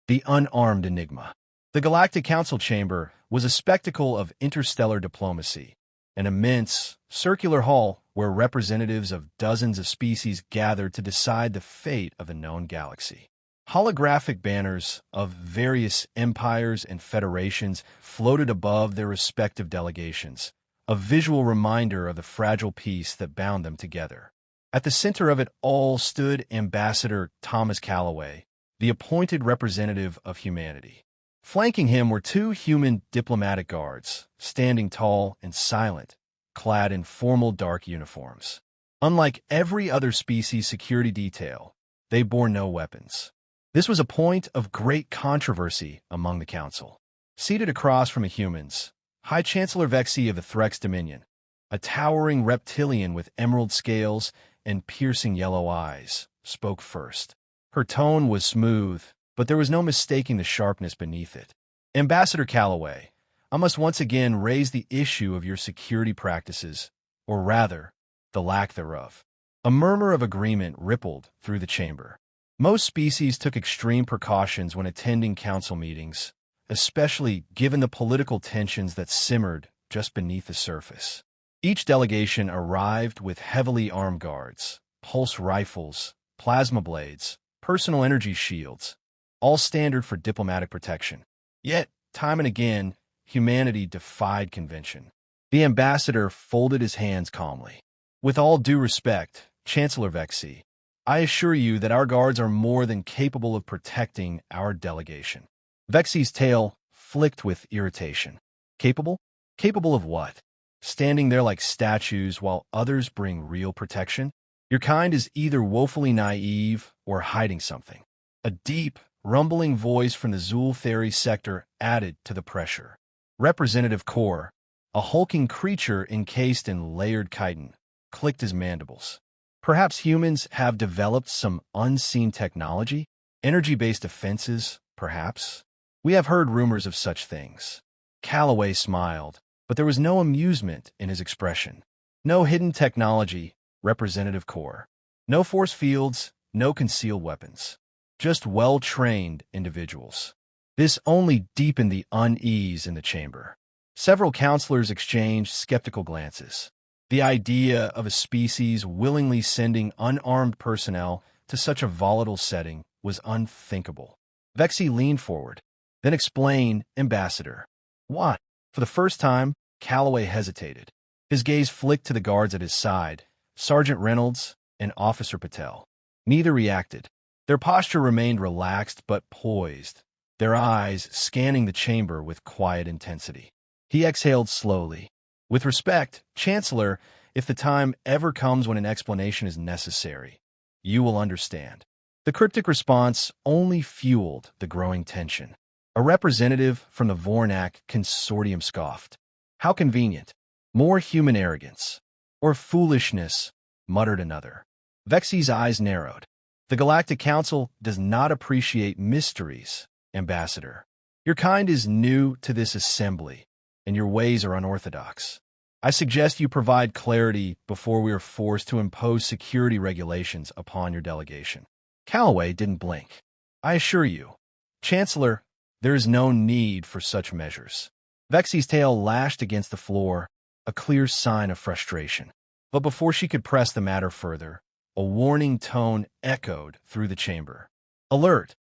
The unarmed enigma. The Galactic Council chamber was a spectacle of interstellar diplomacy, an immense, circular hall where representatives of dozens of species gathered to decide the fate of a known galaxy. Holographic banners of various empires and federations floated above their respective delegations, a visual reminder of the fragile peace that bound them together. At the center of it all stood Ambassador Thomas Calloway, the appointed representative of humanity. Flanking him were two human diplomatic guards, standing tall and silent, clad in formal dark uniforms. Unlike every other species security detail, they bore no weapons. This was a point of great controversy among the Council. Seated across from the humans, High Chancellor Vexi of the Threx Dominion, a towering reptilian with emerald scales and piercing yellow eyes, spoke first. Her tone was smooth, but there was no mistaking the sharpness beneath it. Ambassador Calloway, I must once again raise the issue of your security practices, or rather, the lack thereof. A murmur of agreement rippled through the chamber. Most species took extreme precautions when attending council meetings, especially given the political tensions that simmered just beneath the surface. Each delegation arrived with heavily armed guards, pulse rifles, plasma blades, personal energy shields, all standard for diplomatic protection. Yet, time and again, humanity defied convention. The ambassador folded his hands calmly. With all due respect, Chancellor Vexi, I assure you that our guards are more than capable of protecting our delegation. Vexi's tail flicked with irritation. Capable? Capable of what? Standing there like statues while others bring real protection? Your kind is either woefully naive or hiding something. A deep, rumbling voice from the Zul Theory sector added to the pressure. Representative Kor, a hulking creature encased in layered chitin, clicked his mandibles. Perhaps humans have developed some unseen technology? Energy-based defenses, perhaps? We have heard rumors of such things. Calloway smiled, but there was no amusement in his expression. No hidden technology, Representative Kor. No force fields, no concealed weapons. Just well-trained individuals. This only deepened the unease in the chamber. Several counselors exchanged skeptical glances. The idea of a species willingly sending unarmed personnel to such a volatile setting was unthinkable. Vexi leaned forward. Then explain, Ambassador. What? For the first time, Calloway hesitated. His gaze flicked to the guards at his side, Sergeant Reynolds and Officer Patel. Neither reacted. Their posture remained relaxed but poised, their eyes scanning the chamber with quiet intensity. He exhaled slowly. With respect, Chancellor, if the time ever comes when an explanation is necessary, you will understand. The cryptic response only fueled the growing tension. A representative from the Vornak consortium scoffed. How convenient. More human arrogance. Or foolishness, muttered another. Vexi's eyes narrowed. The Galactic Council does not appreciate mysteries, Ambassador. Your kind is new to this assembly, and your ways are unorthodox. I suggest you provide clarity before we are forced to impose security regulations upon your delegation. Calloway didn't blink. I assure you, Chancellor, there is no need for such measures. Vexi's tail lashed against the floor, a clear sign of frustration. But before she could press the matter further, a warning tone echoed through the chamber. Alert!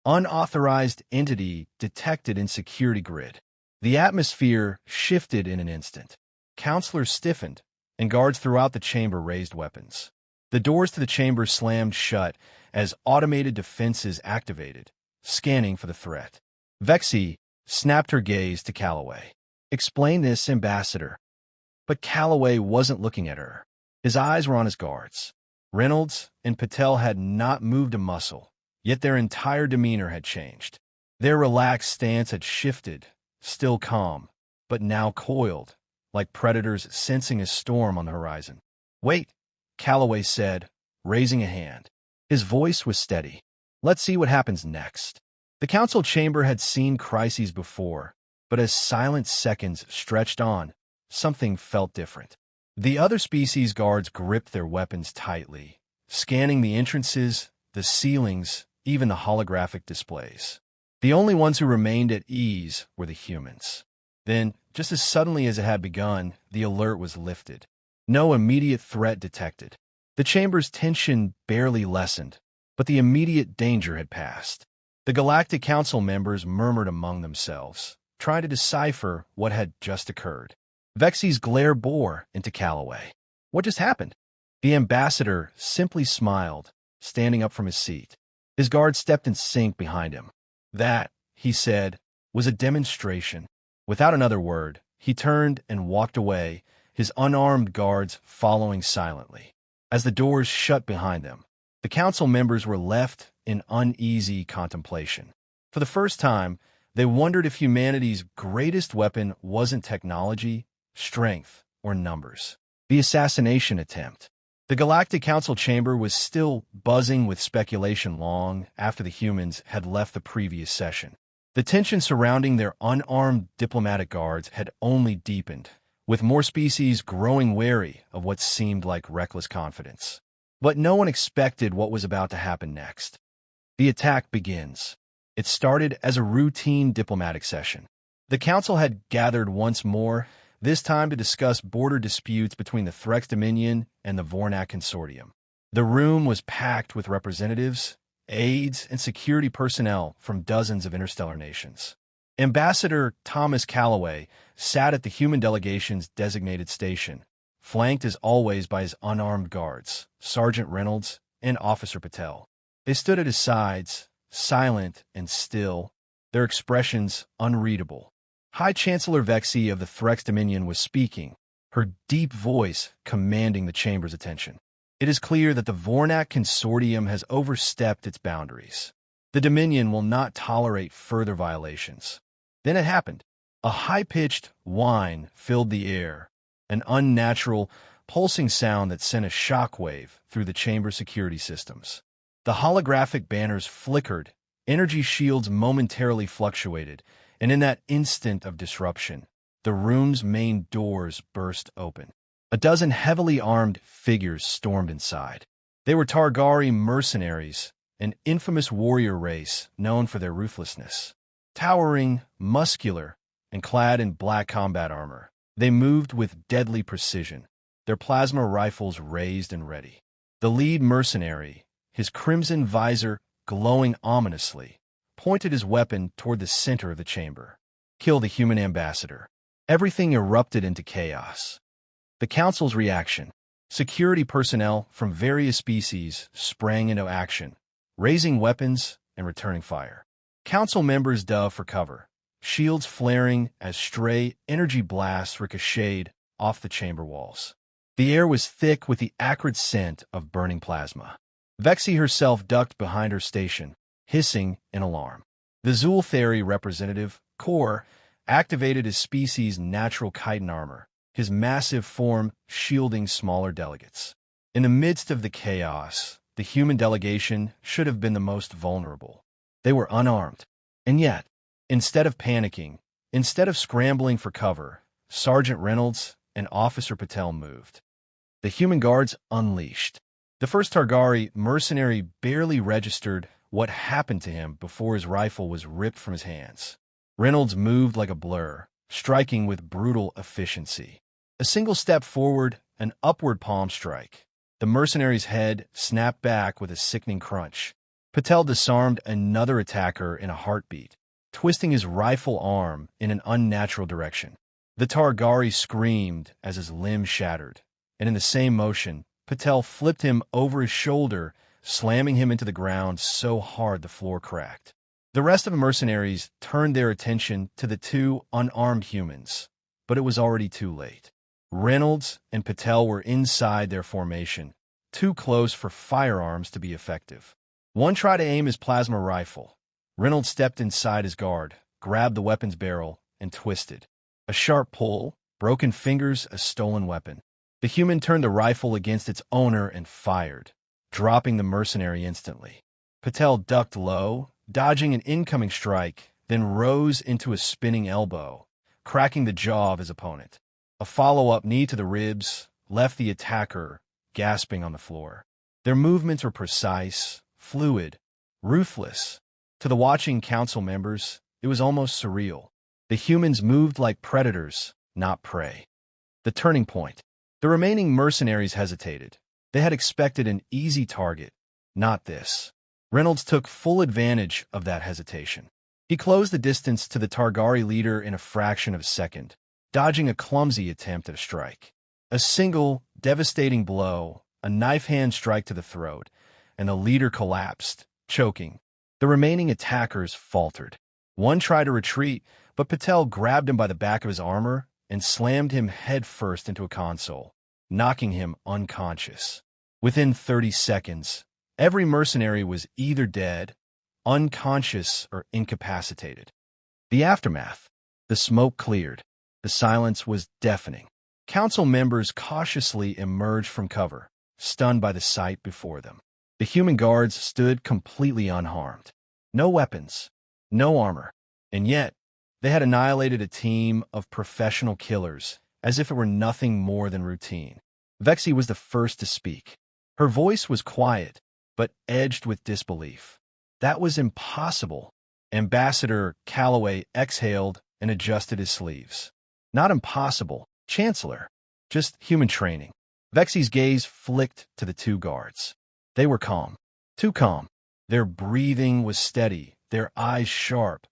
Unauthorized entity detected in security grid. The atmosphere shifted in an instant. Counselors stiffened, and guards throughout the chamber raised weapons. The doors to the chamber slammed shut as automated defenses activated, scanning for the threat. Vexi snapped her gaze to Calloway. Explain this, Ambassador. But Calloway wasn't looking at her. His eyes were on his guards. Reynolds and Patel had not moved a muscle, yet their entire demeanor had changed. Their relaxed stance had shifted, still calm, but now coiled, like predators sensing a storm on the horizon. Wait, Calloway said, raising a hand. His voice was steady. Let's see what happens next. The council chamber had seen crises before, but as silent seconds stretched on, something felt different. The other species guards gripped their weapons tightly, scanning the entrances, the ceilings, even the holographic displays. The only ones who remained at ease were the humans. Then, just as suddenly as it had begun, the alert was lifted. No immediate threat detected. The chamber's tension barely lessened, but the immediate danger had passed. The Galactic Council members murmured among themselves, trying to decipher what had just occurred. Vexy's glare bore into Calloway. What just happened? The ambassador simply smiled, standing up from his seat. His guard stepped in sync behind him. That, he said, was a demonstration. Without another word, he turned and walked away, his unarmed guards following silently. As the doors shut behind them, the council members were left in uneasy contemplation. For the first time, they wondered if humanity's greatest weapon wasn't technology, strength, or numbers. The assassination attempt. The Galactic Council chamber was still buzzing with speculation long after the humans had left the previous session. The tension surrounding their unarmed diplomatic guards had only deepened, with more species growing wary of what seemed like reckless confidence. But no one expected what was about to happen next. The attack begins. It started as a routine diplomatic session. The council had gathered once more, this time to discuss border disputes between the Threx Dominion and the Vornak Consortium. The room was packed with representatives, aides, and security personnel from dozens of interstellar nations. Ambassador Thomas Calloway sat at the human delegation's designated station, flanked as always by his unarmed guards, Sergeant Reynolds and Officer Patel. They stood at his sides, silent and still, their expressions unreadable. High Chancellor Vexy of the Threx Dominion was speaking, her deep voice commanding the chamber's attention. It is clear that the Vornak Consortium has overstepped its boundaries. The Dominion will not tolerate further violations. Then it happened. A high-pitched whine filled the air, an unnatural, pulsing sound that sent a shockwave through the chamber's security systems. The holographic banners flickered, energy shields momentarily fluctuated, and in that instant of disruption, the room's main doors burst open. A dozen heavily armed figures stormed inside. They were Targari mercenaries, an infamous warrior race known for their ruthlessness. Towering, muscular, and clad in black combat armor, they moved with deadly precision, their plasma rifles raised and ready. The lead mercenary, his crimson visor glowing ominously, pointed his weapon toward the center of the chamber. Kill the human ambassador. Everything erupted into chaos. The council's reaction. Security personnel from various species sprang into action, raising weapons and returning fire. Council members dove for cover, shields flaring as stray energy blasts ricocheted off the chamber walls. The air was thick with the acrid scent of burning plasma. Vexy herself ducked behind her station, hissing in alarm. The Zultheri representative, Kor, activated his species' natural chitin armor, his massive form shielding smaller delegates. In the midst of the chaos, the human delegation should have been the most vulnerable. They were unarmed. And yet, instead of panicking, instead of scrambling for cover, Sergeant Reynolds and Officer Patel moved. The human guards unleashed. The first Targari mercenary barely registered what happened to him before his rifle was ripped from his hands. Reynolds moved like a blur, striking with brutal efficiency. A single step forward, an upward palm strike. The mercenary's head snapped back with a sickening crunch. Patel disarmed another attacker in a heartbeat, twisting his rifle arm in an unnatural direction. The Targari screamed as his limb shattered, and in the same motion, Patel flipped him over his shoulder, slamming him into the ground so hard the floor cracked. The rest of the mercenaries turned their attention to the two unarmed humans, but it was already too late. Reynolds and Patel were inside their formation, too close for firearms to be effective. One tried to aim his plasma rifle. Reynolds stepped inside his guard, grabbed the weapon's barrel, and twisted. A sharp pull, broken fingers, a stolen weapon. The human turned the rifle against its owner and fired, dropping the mercenary instantly. Patel ducked low, dodging an incoming strike, then rose into a spinning elbow, cracking the jaw of his opponent. A follow-up knee to the ribs left the attacker gasping on the floor. Their movements were precise, fluid, ruthless. To the watching council members, it was almost surreal. The humans moved like predators, not prey. The turning point. The remaining mercenaries hesitated. They had expected an easy target, not this. Reynolds took full advantage of that hesitation. He closed the distance to the Targari leader in a fraction of a second, dodging a clumsy attempt at a strike. A single, devastating blow, a knife-hand strike to the throat, and the leader collapsed, choking. The remaining attackers faltered. One tried to retreat, but Patel grabbed him by the back of his armor and slammed him headfirst into a console, knocking him unconscious. Within 30 seconds, every mercenary was either dead, unconscious, or incapacitated. The aftermath. The smoke cleared. The silence was deafening. Council members cautiously emerged from cover, stunned by the sight before them. The human guards stood completely unharmed. No weapons, no armor, and yet they had annihilated a team of professional killers as if it were nothing more than routine. Vexi was the first to speak. Her voice was quiet, but edged with disbelief. That was impossible. Ambassador Calloway exhaled and adjusted his sleeves. Not impossible, Chancellor. Just human training. Vexi's gaze flicked to the two guards. They were calm. Too calm. Their breathing was steady, their eyes sharp,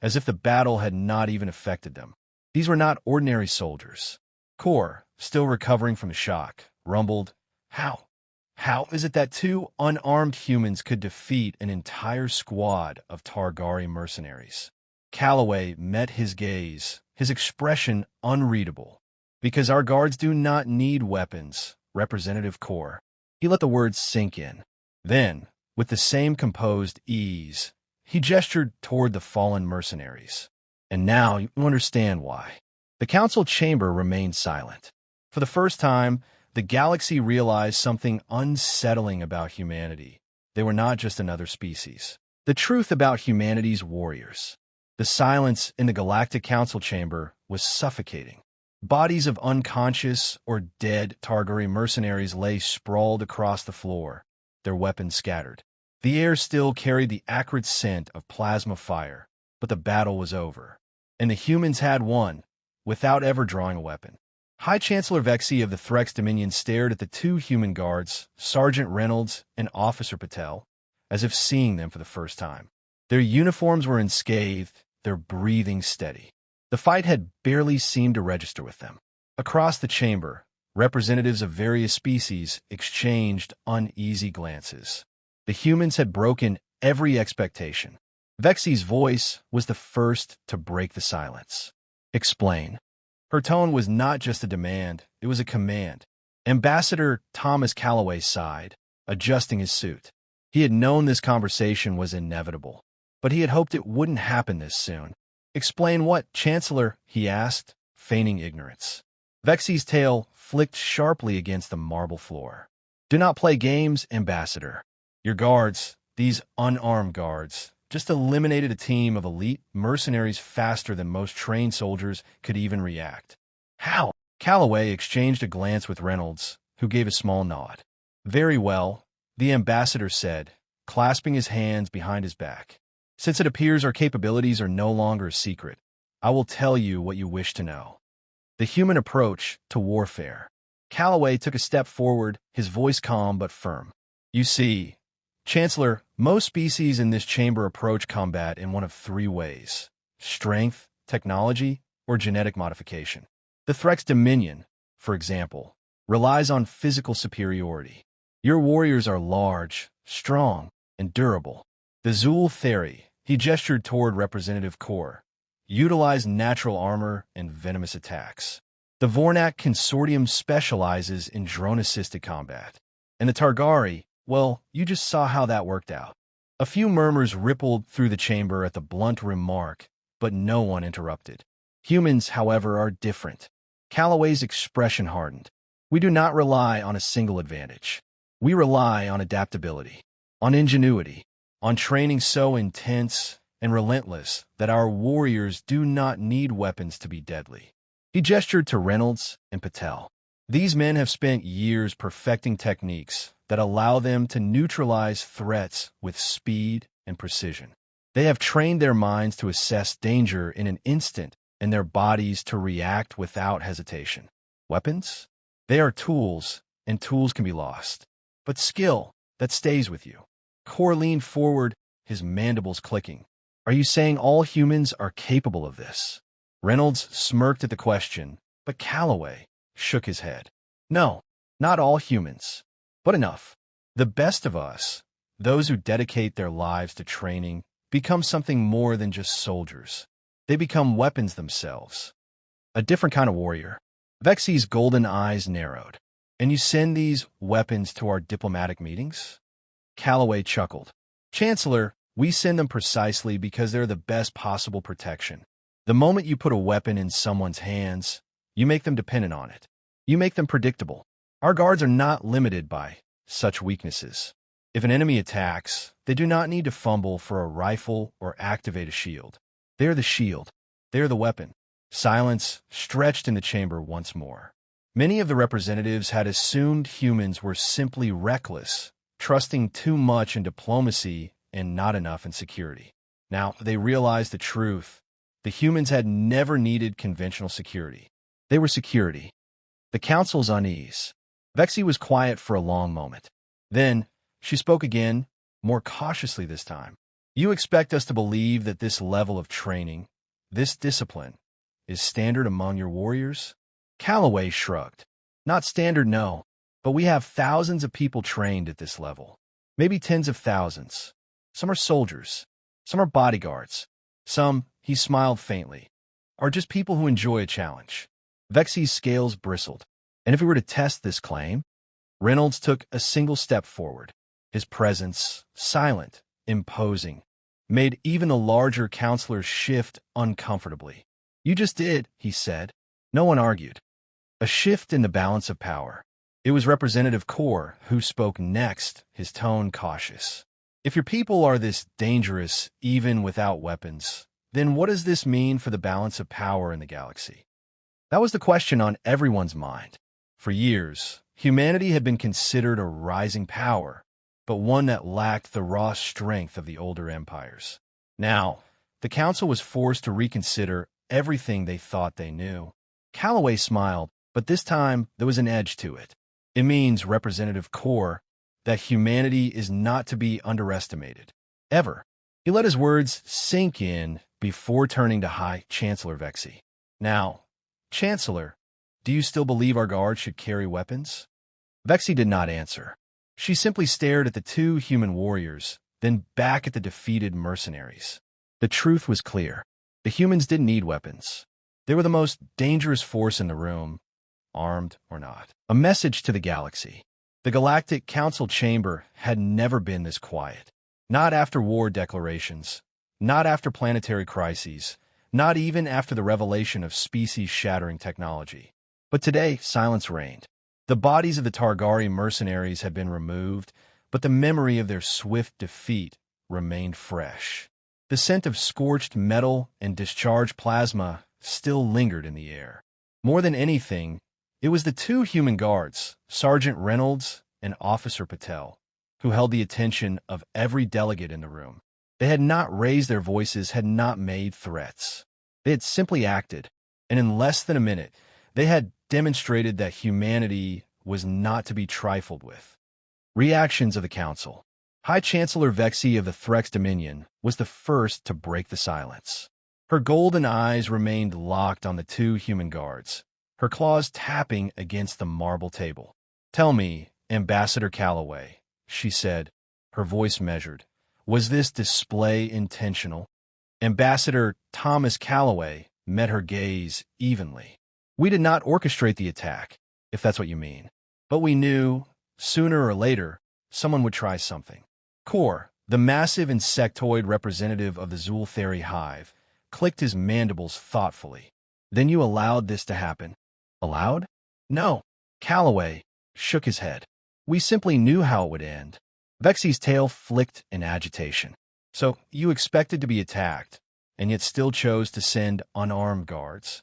as if the battle had not even affected them. These were not ordinary soldiers. Kor, still recovering from the shock, rumbled, How? How is it that two unarmed humans could defeat an entire squad of Targari mercenaries? Calloway met his gaze, his expression unreadable. Because our guards do not need weapons, Representative Kor. He let the words sink in. Then, with the same composed ease, he gestured toward the fallen mercenaries. And now you understand why. The council chamber remained silent. For the first time, the galaxy realized something unsettling about humanity. They were not just another species. The truth about humanity's warriors. The silence in the Galactic Council chamber was suffocating. Bodies of unconscious or dead Targari mercenaries lay sprawled across the floor, their weapons scattered. The air still carried the acrid scent of plasma fire, but the battle was over. And the humans had won, without ever drawing a weapon. High Chancellor Vexi of the Threx Dominion stared at the two human guards, Sergeant Reynolds and Officer Patel, as if seeing them for the first time. Their uniforms were unscathed, their breathing steady. The fight had barely seemed to register with them. Across the chamber, representatives of various species exchanged uneasy glances. The humans had broken every expectation. Vexi's voice was the first to break the silence. Explain. Her tone was not just a demand, it was a command. Ambassador Thomas Calloway sighed, adjusting his suit. He had known this conversation was inevitable, but he had hoped it wouldn't happen this soon. Explain what, Chancellor? He asked, feigning ignorance. Vexi's tail flicked sharply against the marble floor. Do not play games, Ambassador. Your guards, these unarmed guards, just eliminated a team of elite mercenaries faster than most trained soldiers could even react. How? Calloway exchanged a glance with Reynolds, who gave a small nod. Very well, the ambassador said, clasping his hands behind his back. Since it appears our capabilities are no longer a secret, I will tell you what you wish to know. The human approach to warfare. Calloway took a step forward, his voice calm but firm. You see, Chancellor, most species in this chamber approach combat in one of three ways: strength, technology, or genetic modification. The Threx Dominion, for example, relies on physical superiority. Your warriors are large, strong, and durable. The Zul Theri, he gestured toward Representative Kor, utilize natural armor and venomous attacks. The Vornak Consortium specializes in drone-assisted combat. And the Targari, well, you just saw how that worked out. A few murmurs rippled through the chamber at the blunt remark, but no one interrupted. Humans, however, are different. Calloway's expression hardened. We do not rely on a single advantage. We rely on adaptability, on ingenuity, on training so intense and relentless that our warriors do not need weapons to be deadly. He gestured to Reynolds and Patel. These men have spent years perfecting techniques that allow them to neutralize threats with speed and precision. They have trained their minds to assess danger in an instant and their bodies to react without hesitation. Weapons? They are tools, and tools can be lost. But skill, that stays with you. Core leaned forward, his mandibles clicking. Are you saying all humans are capable of this? Reynolds smirked at the question, but Calloway shook his head. No, not all humans, but enough. The best of us, those who dedicate their lives to training, become something more than just soldiers. They become weapons themselves. A different kind of warrior. Vexy's golden eyes narrowed. And you send these weapons to our diplomatic meetings? Calloway chuckled. Chancellor, we send them precisely because they're the best possible protection. The moment you put a weapon in someone's hands, you make them dependent on it. You make them predictable. Our guards are not limited by such weaknesses. If an enemy attacks, they do not need to fumble for a rifle or activate a shield. They are the shield. They are the weapon. Silence stretched in the chamber once more. Many of the representatives had assumed humans were simply reckless, trusting too much in diplomacy and not enough in security. Now, they realized the truth. The humans had never needed conventional security. They were security. The council's unease. Vexy was quiet for a long moment. Then, she spoke again, more cautiously this time. You expect us to believe that this level of training, this discipline, is standard among your warriors? Calloway shrugged. Not standard, no, but we have thousands of people trained at this level. Maybe tens of thousands. Some are soldiers. Some are bodyguards. Some, he smiled faintly, are just people who enjoy a challenge. Vexy's scales bristled. And if we were to test this claim? Reynolds took a single step forward. His presence, silent, imposing, made even the larger counselors shift uncomfortably. You just did, he said. No one argued. A shift in the balance of power. It was Representative Core who spoke next, his tone cautious. If your people are this dangerous, even without weapons, then what does this mean for the balance of power in the galaxy? That was the question on everyone's mind. For years, humanity had been considered a rising power, but one that lacked the raw strength of the older empires. Now, the Council was forced to reconsider everything they thought they knew. Calloway smiled, but this time there was an edge to it. It means, Representative Core, that humanity is not to be underestimated. Ever. He let his words sink in before turning to High Chancellor Vexy. Now, Chancellor, do you still believe our guards should carry weapons? Vexy did not answer. She simply stared at the two human warriors, then back at the defeated mercenaries. The truth was clear. The humans didn't need weapons. They were the most dangerous force in the room, armed or not. A message to the galaxy. The Galactic Council chamber had never been this quiet. Not after war declarations, not after planetary crises, not even after the revelation of species-shattering technology. But today, silence reigned. The bodies of the Targari mercenaries had been removed, but the memory of their swift defeat remained fresh. The scent of scorched metal and discharged plasma still lingered in the air. More than anything, it was the two human guards, Sergeant Reynolds and Officer Patel, who held the attention of every delegate in the room. They had not raised their voices, had not made threats. They had simply acted, and in less than a minute, they had demonstrated that humanity was not to be trifled with. Reactions of the Council. High Chancellor Vexy of the Threx Dominion was the first to break the silence. Her golden eyes remained locked on the two human guards, her claws tapping against the marble table. Tell me, Ambassador Calloway, she said, her voice measured, was this display intentional? Ambassador Thomas Calloway met her gaze evenly. We did not orchestrate the attack, if that's what you mean. But we knew, sooner or later, someone would try something. Core, the massive insectoid representative of the Zultheri hive, clicked his mandibles thoughtfully. Then you allowed this to happen. Allowed? No. Calloway shook his head. We simply knew how it would end. Vexy's tail flicked in agitation. So you expected to be attacked, and yet still chose to send unarmed guards.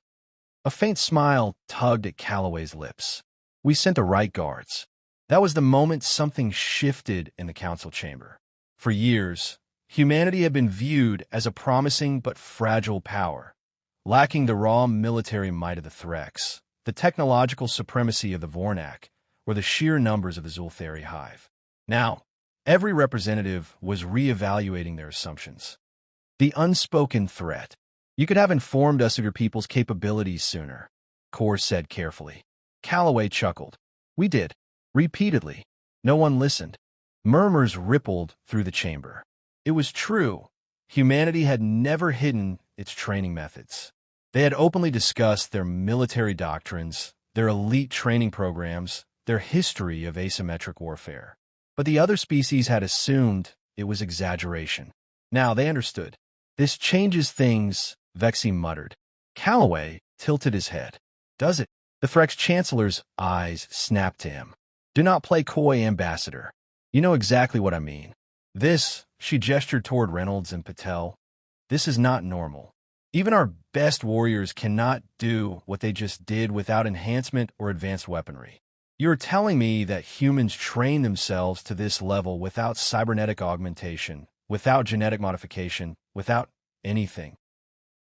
A faint smile tugged at Calloway's lips. We sent the right guards. That was the moment something shifted in the council chamber. For years, Humanity had been viewed as a promising but fragile power, lacking the raw military might of the Threx, the technological supremacy of the Vornak, or the sheer numbers of the Zulthari hive. Now, every representative was re-evaluating their assumptions. The unspoken threat. You could have informed us of your people's capabilities sooner, Kor said carefully. Calloway chuckled. We did. Repeatedly. No one listened. Murmurs rippled through the chamber. It was true. Humanity had never hidden its training methods. They had openly discussed their military doctrines, their elite training programs, their history of asymmetric warfare. But the other species had assumed it was exaggeration. Now they understood. This changes things, Vexi muttered. Calloway tilted his head. Does it? The Threx Chancellor's eyes snapped to him. Do not play coy, Ambassador. You know exactly what I mean. This, she gestured toward Reynolds and Patel, this is not normal. Even our best warriors cannot do what they just did without enhancement or advanced weaponry. You're telling me that humans train themselves to this level without cybernetic augmentation, without genetic modification, without anything.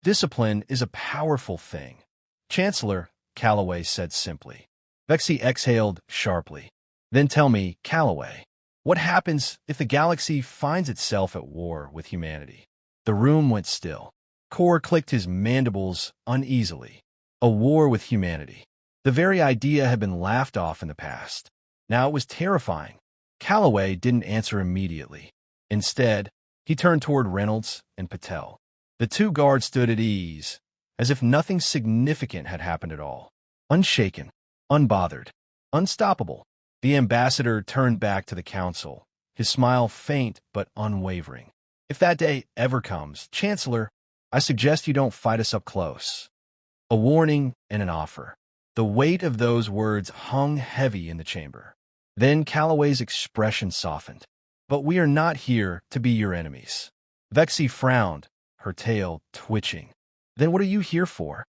Discipline is a powerful thing. Chancellor, Calloway said simply. Vexi exhaled sharply. Then tell me, Calloway, what happens if the galaxy finds itself at war with humanity? The room went still. Kor clicked his mandibles uneasily. A war with humanity. The very idea had been laughed off in the past. Now it was terrifying. Calloway didn't answer immediately. Instead, he turned toward Reynolds and Patel. The two guards stood at ease, as if nothing significant had happened at all. Unshaken, unbothered, unstoppable. The ambassador turned back to the council, his smile faint but unwavering. If that day ever comes, Chancellor, I suggest you don't fight us up close. A warning and an offer. The weight of those words hung heavy in the chamber. Then Calloway's expression softened. But we are not here to be your enemies. Vexi frowned, her tail twitching. Then what are you here for?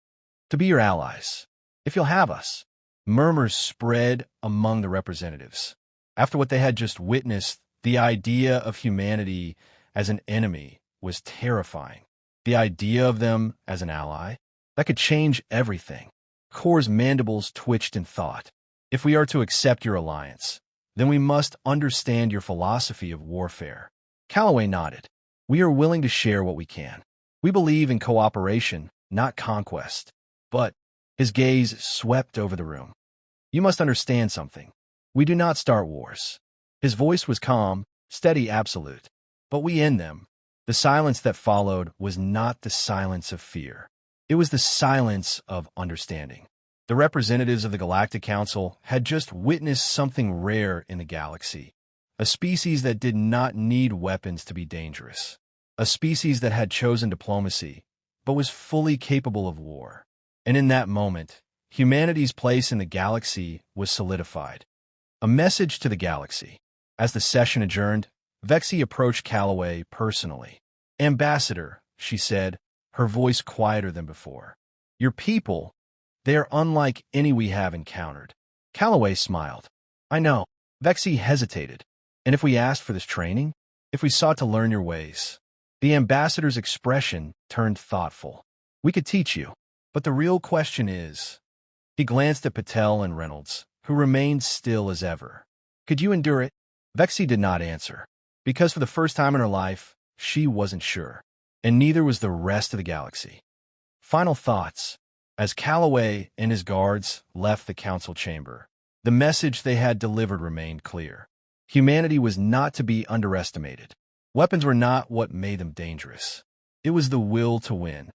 To be your allies. If you'll have us. Murmurs spread among the representatives. After what they had just witnessed, the idea of humanity as an enemy was terrifying. The idea of them as an ally, that could change everything. Kor's mandibles twitched in thought. If we are to accept your alliance, then we must understand your philosophy of warfare. Calloway nodded. We are willing to share what we can. We believe in cooperation, not conquest. But his gaze swept over the room. You must understand something. We do not start wars. His voice was calm, steady, absolute. But we end them. The silence that followed was not the silence of fear. It was the silence of understanding. The representatives of the Galactic Council had just witnessed something rare in the galaxy. A species that did not need weapons to be dangerous. A species that had chosen diplomacy, but was fully capable of war. And in that moment, humanity's place in the galaxy was solidified. A message to the galaxy. As the session adjourned, Vexi approached Calloway personally. Ambassador, she said, her voice quieter than before. Your people, they are unlike any we have encountered. Calloway smiled. I know. Vexi hesitated. And if we asked for this training? If we sought to learn your ways? The ambassador's expression turned thoughtful. We could teach you. But the real question is... He glanced at Patel and Reynolds, who remained still as ever. Could you endure it? Vexi did not answer. Because for the first time in her life, she wasn't sure. And neither was the rest of the galaxy. Final thoughts. As Calloway and his guards left the council chamber, the message they had delivered remained clear. Humanity was not to be underestimated. Weapons were not what made them dangerous. It was the will to win.